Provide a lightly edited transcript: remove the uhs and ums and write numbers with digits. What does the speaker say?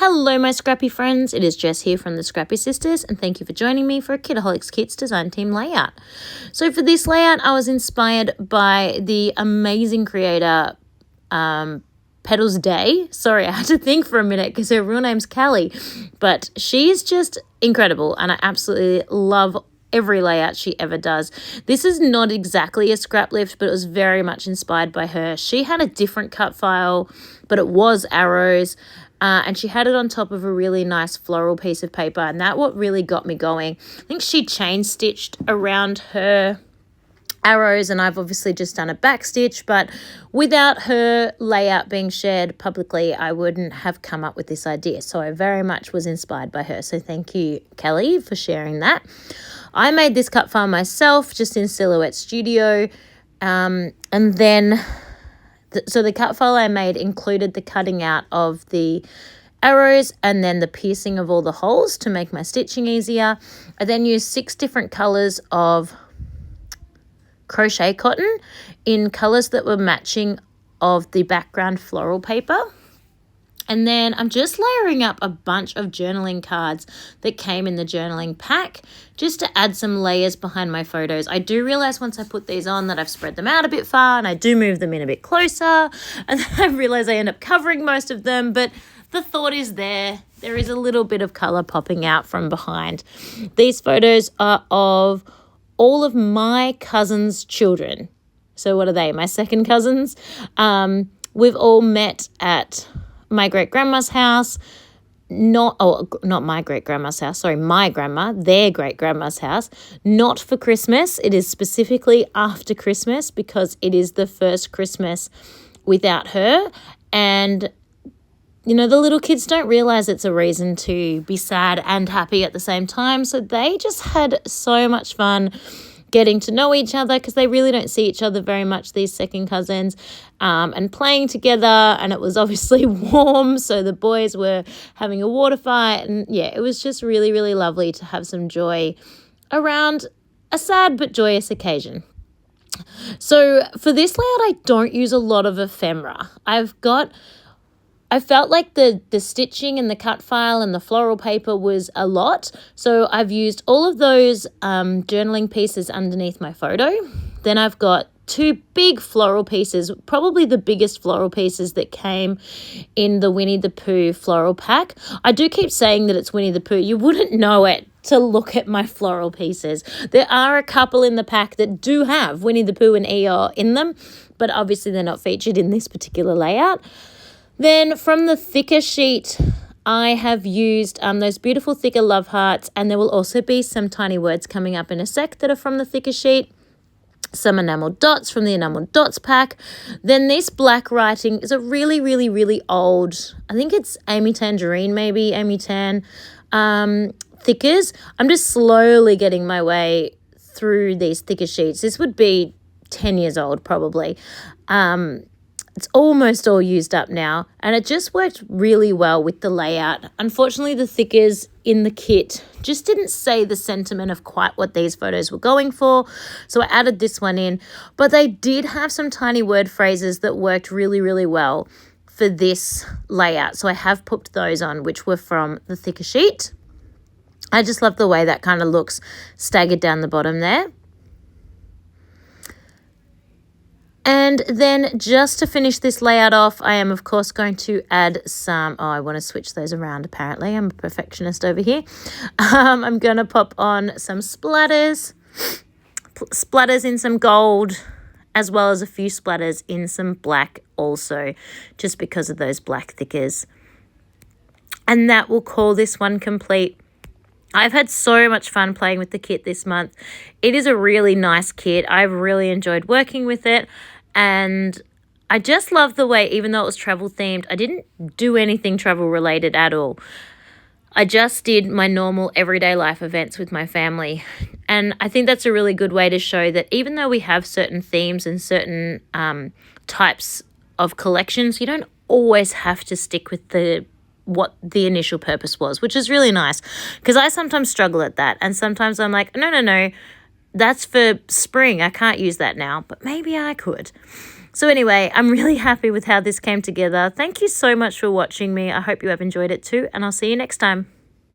Hello my scrappy friends, it is Jess here from the Scrappy Sisters and thank you for joining me for a Kitaholic Kits design team layout. So for this layout I was inspired by the amazing creator Petals Day. Sorry, I had to think for a minute because her real name's Callie, but she is just incredible and I absolutely love every layout she ever does. This is not exactly a scrap lift, but it was very much inspired by her. She had a different cut file, but it was arrows. And she had it on top of a really nice floral piece of paper, and that what really got me going. I think she chain stitched around her arrows, and I've obviously just done a back stitch, but without her layout being shared publicly, I wouldn't have come up with this idea. So I very much was inspired by her. So thank you, Kelly, for sharing that. I made this cut file myself just in Silhouette Studio, and then so the cut file I made included the cutting out of the arrows and then the piercing of all the holes to make my stitching easier. I then used 6 different colours of crochet cotton in colours that were matching of the background floral paper. And then I'm just layering up a bunch of journaling cards that came in the journaling pack just to add some layers behind my photos. I do realize once I put these on that I've spread them out a bit far and I do move them in a bit closer. And then I realize I end up covering most of them, but the thought is there. There is a little bit of color popping out from behind. These photos are of all of my cousins' children. So what are they? My second cousins. We've all met at my great-grandma's house, not my great-grandma's house, sorry, my grandma, their great-grandma's house, not for Christmas. It is specifically after Christmas because it is the first Christmas without her. And, you know, the little kids don't realize it's a reason to be sad and happy at the same time. So they just had so much fun getting to know each other because they really don't see each other very much, these second cousins, and playing together. And it was obviously warm, so the boys were having a water fight. And yeah, it was just really, really lovely to have some joy around a sad but joyous occasion. So for this layout, I don't use a lot of ephemera. I felt like the stitching and the cut file and the floral paper was a lot. So I've used all of those journaling pieces underneath my photo. Then I've got 2 big floral pieces, probably the biggest floral pieces that came in the Winnie the Pooh floral pack. I do keep saying that it's Winnie the Pooh. You wouldn't know it to look at my floral pieces. There are a couple in the pack that do have Winnie the Pooh and Eeyore in them, but obviously they're not featured in this particular layout. Then from the thicker sheet, I have used those beautiful thicker love hearts, and there will also be some tiny words coming up in a sec that are from the thicker sheet. Some enameled dots from the enameled dots pack. Then this black writing is a really, really, really old, I think it's Amy Tangerine, maybe Amy Tan thickers. I'm just slowly getting my way through these thicker sheets. This would be 10 years old probably. It's almost all used up now, and it just worked really well with the layout. Unfortunately, the thickers in the kit just didn't say the sentiment of quite what these photos were going for, so I added this one in. But they did have some tiny word phrases that worked really, really well for this layout, so I have put those on, which were from the thicker sheet. I just love the way that kind of looks staggered down the bottom there. And then just to finish this layout off, I am, of course, going to add some... Oh, I want to switch those around, apparently. I'm a perfectionist over here. I'm going to pop on some splatters in some gold, as well as a few splatters in some black also, just because of those black thickers. And that will call this one complete. I've had so much fun playing with the kit this month. It is a really nice kit. I've really enjoyed working with it. And I just love the way, even though it was travel themed, I didn't do anything travel related at all. I just did my normal everyday life events with my family. And I think that's a really good way to show that even though we have certain themes and certain types of collections, you don't always have to stick with what the initial purpose was, which is really nice because I sometimes struggle at that. And sometimes I'm like, no, that's for spring. I can't use that now, but maybe I could. So anyway, I'm really happy with how this came together. Thank you so much for watching me. I hope you have enjoyed it too, and I'll see you next time.